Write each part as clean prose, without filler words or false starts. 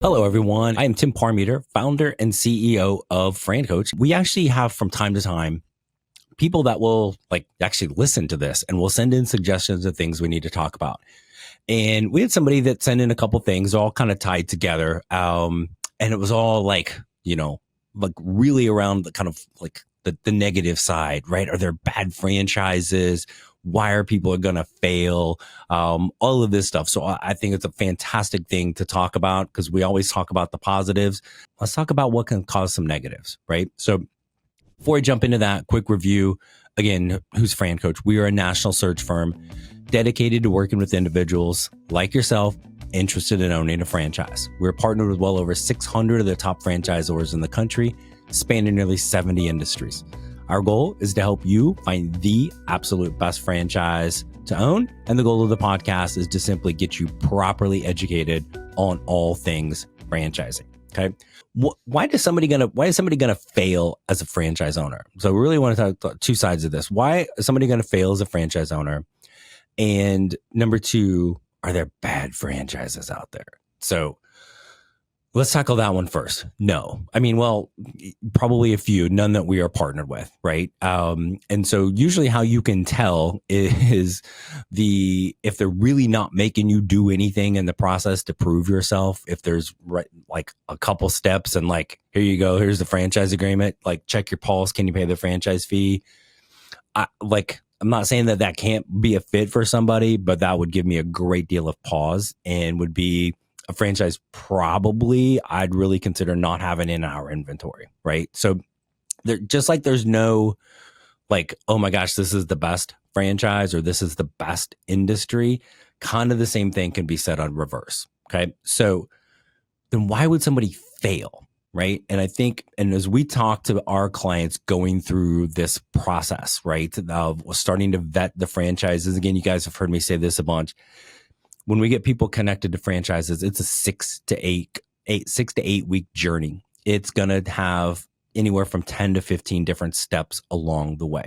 Hello, everyone. I am Tim Parmeter, founder and CEO of FranCoach. We actually have from time to time people that will actually listen to this and will send in suggestions of things we need to talk about. And we had somebody that sent in a couple things all kind of tied together. And it was all really around the kind of the negative side, right? Are there bad franchises? Why are people going to fail? All of this stuff. So I think it's a fantastic thing to talk about because we always talk about the positives. Let's talk about what can cause some negatives, right? So before I jump into that, quick review. Again, who's FranCoach? We are a national search firm dedicated to working with individuals like yourself interested in owning a franchise. We're partnered with well over 600 of the top franchisors in the country, spanning nearly 70 industries. Our goal is to help you find the absolute best franchise to own. And the goal of the podcast is to simply get you properly educated on all things franchising. Okay. Why is somebody gonna fail as a franchise owner? So we really want to talk about two sides of this. Why is somebody gonna fail as a franchise owner? And number two, are there bad franchises out there? So let's tackle that one first. No. I mean, well, probably a few, none that we are partnered with, right? And so usually how you can tell is if they're really not making you do anything in the process to prove yourself, if there's like a couple steps and here you go, here's the franchise agreement, check your pulse, can you pay the franchise fee? I'm not saying that can't be a fit for somebody, but that would give me a great deal of pause and would be a franchise probably I'd really consider not having in our inventory, right? So there's no oh my gosh, this is the best franchise or this is the best industry. Kind of the same thing can be said on reverse. Okay. So then why would somebody fail? Right. And I think, and as we talk to our clients going through this process, right, of starting to vet the franchises, again, you guys have heard me say this a bunch. When we get people connected to franchises, it's a 6 to 8 week journey. It's going to have anywhere from 10 to 15 different steps along the way.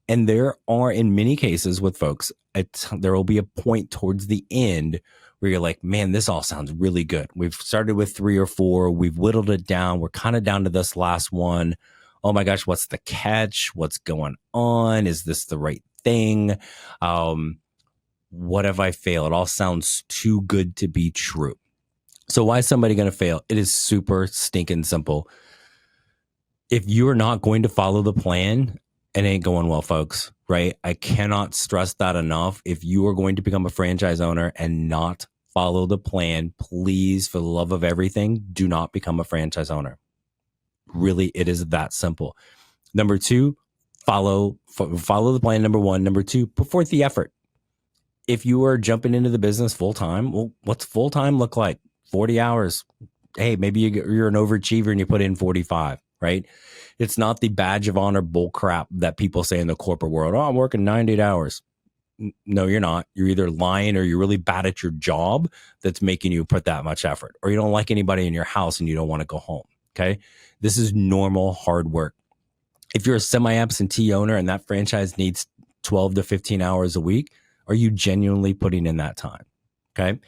And there are, in many cases with folks, there will be a point towards the end where you're like, man, this all sounds really good. We've started with 3 or 4. We've whittled it down. We're kind of down to this last one. Oh my gosh, what's the catch? What's going on? Is this the right thing? What if I fail? It all sounds too good to be true. So why is somebody going to fail? It is super stinking simple. If you're not going to follow the plan, it ain't going well, folks, right? I cannot stress that enough. If you are going to become a franchise owner and not follow the plan, please, for the love of everything, do not become a franchise owner. Really, it is that simple. Number two, follow the plan. Number one. Number two, put forth the effort. If you are jumping into the business full time, well, what's full time look like? 40 hours. Hey, maybe you're an overachiever and you put in 45, right? It's not the badge of honor bull crap that people say in the corporate world. Oh, I'm working 98 hours. No, you're not. You're either lying or you're really bad at your job that's making you put that much effort, or you don't like anybody in your house and you don't want to go home. Okay. This is normal hard work. If you're a semi-absentee owner and that franchise needs 12 to 15 hours a week, are you genuinely putting in that time? Okay.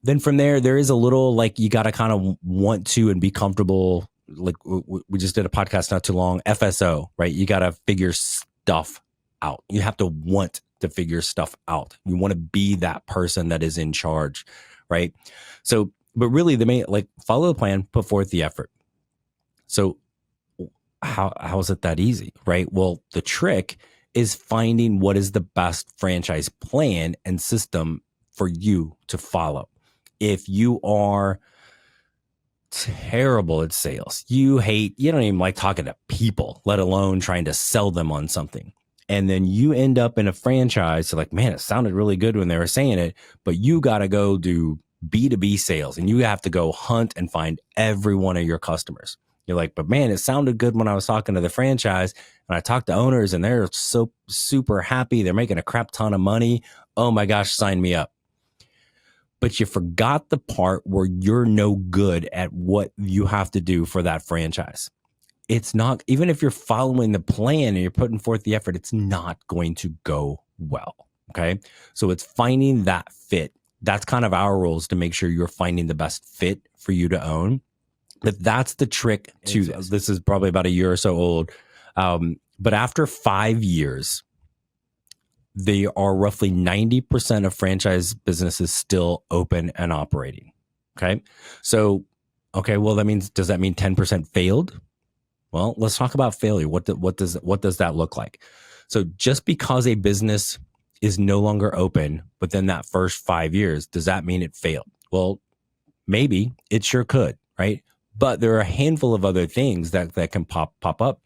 Then from there is a little you got to kind of want to and be comfortable. We just did a podcast not too long, FSO, right? You got to figure stuff out. You have to want to figure stuff out. You want to be that person that is in charge, right? So, but really the main, follow the plan, put forth the effort. So how is it that easy, right? Well, the trick is finding what is the best franchise plan and system for you to follow. If you are terrible at sales, you don't even like talking to people, let alone trying to sell them on something. And then you end up in a franchise, so man, it sounded really good when they were saying it, but you got to go do B2B sales and you have to go hunt and find every one of your customers. You're like, but man, it sounded good when I was talking to the franchise and I talked to owners and they're so super happy. They're making a crap ton of money. Oh my gosh, sign me up. But you forgot the part where you're no good at what you have to do for that franchise. It's not, even if you're following the plan and you're putting forth the effort, it's not going to go well. Okay. So it's finding that fit That's kind of our rules to make sure you're finding the best fit for you to own. But that's the trick to this. This is probably about a year or so old. But after 5 years, they are roughly 90% of franchise businesses still open and operating. Okay. So, well, does that mean 10% failed? Well, let's talk about failure. What does that look like? So just because a business is no longer open, but then that first 5 years, does that mean it failed? Well, maybe it sure could, right? But there are a handful of other things that can pop up.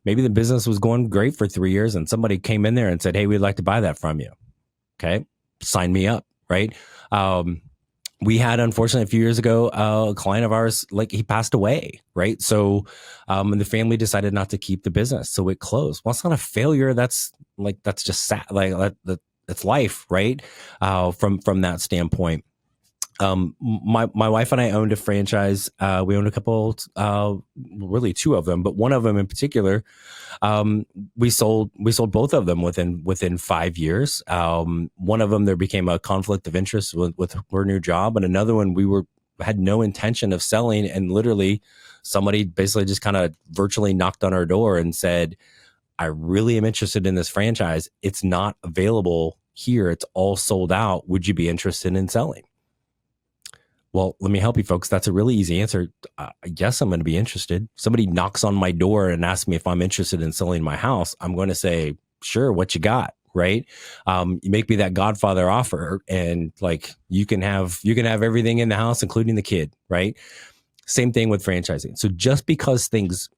Maybe the business was going great for 3 years and somebody came in there and said, hey, we'd like to buy that from you. Okay. Sign me up. Right. We had, unfortunately, a few years ago, a client of ours, like, he passed away. Right. So, and the family decided not to keep the business. So it closed. Well, it's not a failure. That's just sad. Like, that's life. Right. From that standpoint. My wife and I owned a franchise. We owned a couple, really two of them, but one of them in particular, we sold both of them within 5 years. One of them, there became a conflict of interest with her new job, and another one had no intention of selling, and literally somebody basically just kind of virtually knocked on our door and said, I really am interested in this franchise. It's not available here. It's all sold out. Would you be interested in selling? Well, let me help you folks. That's a really easy answer. Yes, I'm going to be interested. Somebody knocks on my door and asks me if I'm interested in selling my house. I'm going to say, sure, what you got, right? You make me that Godfather offer, and like, you can have everything in the house, including the kid, right? Same thing with franchising. So just because things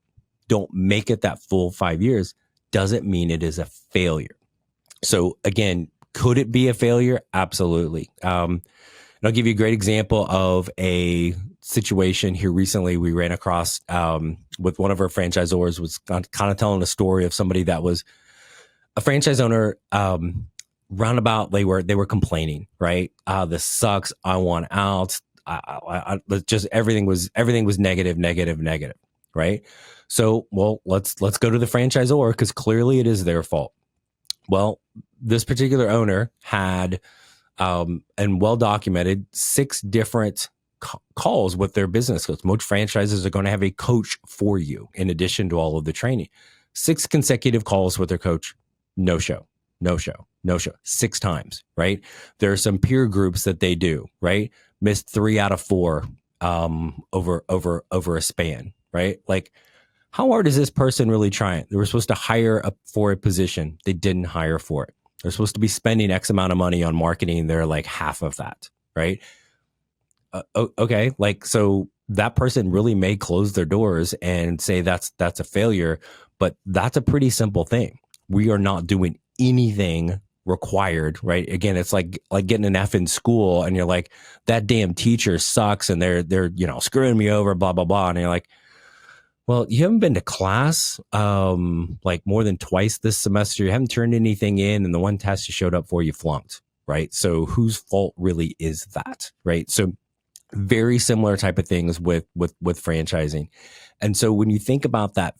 don't make it that full 5 years doesn't mean it is a failure. So again, could it be a failure? Absolutely. And I'll give you a great example of a situation here recently we ran across with one of our franchisors. Was kind of telling a story of somebody that was a franchise owner. Roundabout, they were complaining, right? This sucks. I want out. I just everything was negative, right? So, well, let's go to the franchisor, because clearly it is their fault. Well, this particular owner had and well documented 6 different calls with their business coach. Most franchises are going to have a coach for you in addition to all of the training. 6 consecutive calls with their coach, no show, 6 times, right? There are some peer groups that they do, right? Missed 3 out of 4 over a span, right? Like, how hard is this person really trying? They were supposed to hire for a position. They didn't hire for it. They're supposed to be spending X amount of money on marketing. They're like half of that, right? Okay. Like, so that person really may close their doors and say that's a failure, but that's a pretty simple thing. We are not doing anything required, right? Again, it's like getting an F in school and you're like, that damn teacher sucks and they're screwing me over, blah, blah, blah. And you're like, well, you haven't been to class like more than twice this semester. You haven't turned anything in, and the one test you showed up for, you flunked, right? So whose fault really is that, right? So very similar type of things with franchising. And so when you think about that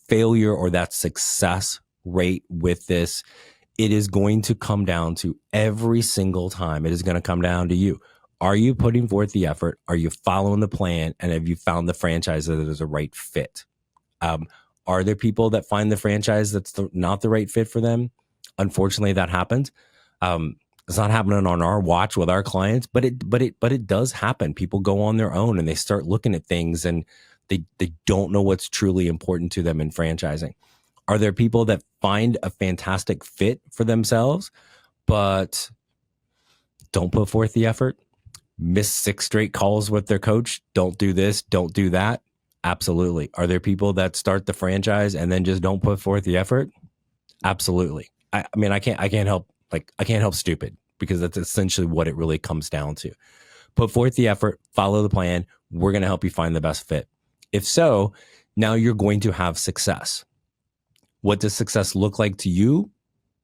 failure or that success rate with this, it is going to come down to every single time. It is going to come down to you. Are you putting forth the effort? Are you following the plan? And have you found the franchise that is a right fit? Are there people that find the franchise that's not the right fit for them? Unfortunately, that happens. It's not happening on our watch with our clients, but it does happen. People go on their own and they start looking at things and they don't know what's truly important to them in franchising. Are there people that find a fantastic fit for themselves, but don't put forth the effort? Miss 6 straight calls with their coach. Don't do this. Don't do that. Absolutely. Are there people that start the franchise and then just don't put forth the effort? Absolutely. I mean, I can't help stupid, because that's essentially what it really comes down to. Put forth the effort, follow the plan. We're going to help you find the best fit. If so, now you're going to have success. What does success look like to you?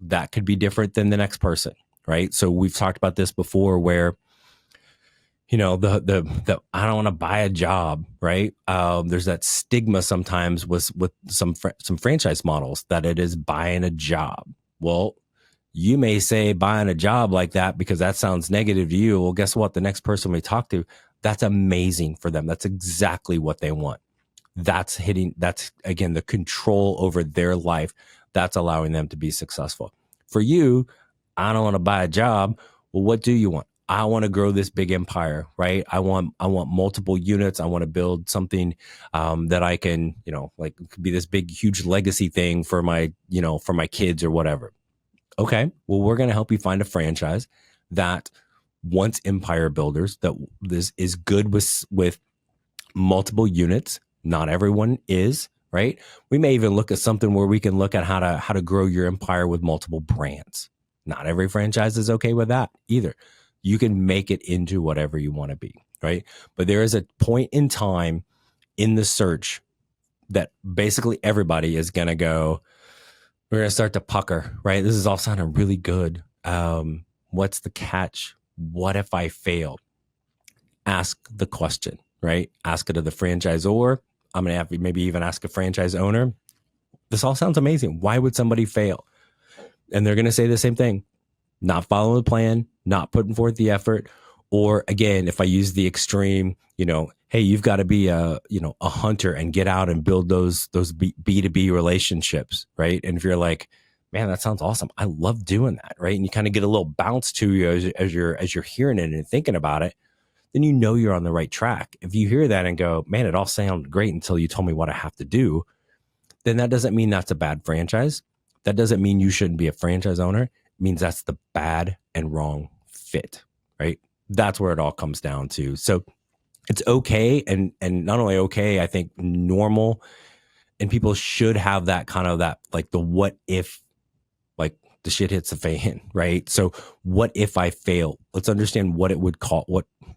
That could be different than the next person, right? So we've talked about this before, where the I don't want to buy a job, right? There's that stigma sometimes with some franchise models that it is buying a job. Well, You may say buying a job like that because that sounds negative to you. Well, guess what? The next person we talk to, that's amazing for them. That's exactly what they want. That's again, the control over their life. That's allowing them to be successful. For you, I don't want to buy a job. Well, what do you want? I want to grow this big empire, right? I want multiple units. I want to build something that I can, like it could be this big, huge legacy thing for my kids or whatever. Okay, well, we're going to help you find a franchise that wants empire builders, that is good with multiple units. Not everyone is, right? We may even look at something where we can look at how to grow your empire with multiple brands. Not every franchise is okay with that either. You can make it into whatever you want to be, right? But there is a point in time in the search that basically everybody is going to go, we're going to start to pucker, right? This is all sounding really good. What's the catch? What if I fail? Ask the question, right? Ask it to the franchisor. I'm going to have maybe even ask a franchise owner. This all sounds amazing. Why would somebody fail? And they're going to say the same thing. Not following the plan, not putting forth the effort. Or again, if I use the extreme, hey, you've got to be a hunter and get out and build those B2B relationships, right? And if you're like, man, that sounds awesome, I love doing that, right? And you kind of get a little bounce to you as you're hearing it and thinking about it, then you're on the right track. If you hear that and go, man, it all sounded great until you told me what I have to do, then that doesn't mean that's a bad franchise. That doesn't mean you shouldn't be a franchise owner. It means that's the bad and wrong fit, right? That's where it all comes down to. So it's okay. And not only okay, I think normal, and people should have that kind of like the what if, like the shit hits the fan, right? So what if I fail? Let's understand what it would call,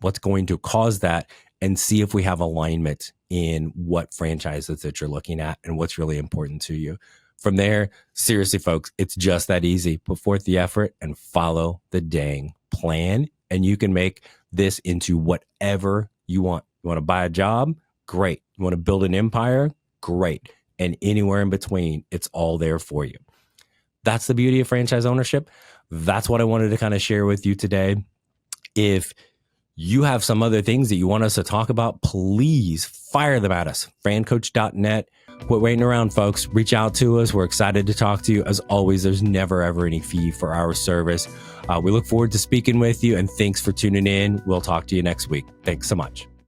what's going to cause that, and see if we have alignment in what franchises that you're looking at and what's really important to you. From there, seriously, folks, it's just that easy. Put forth the effort and follow the dang plan, and you can make this into whatever you want. You want to buy a job? Great. You want to build an empire? Great. And anywhere in between, it's all there for you. That's the beauty of franchise ownership. That's what I wanted to kind of share with you today. If you have some other things that you want us to talk about, please fire them at us. FranCoach.net. Quit waiting around, folks. Reach out to us. We're excited to talk to you. As always, there's never, ever any fee for our service. We look forward to speaking with you, and thanks for tuning in. We'll talk to you next week. Thanks so much.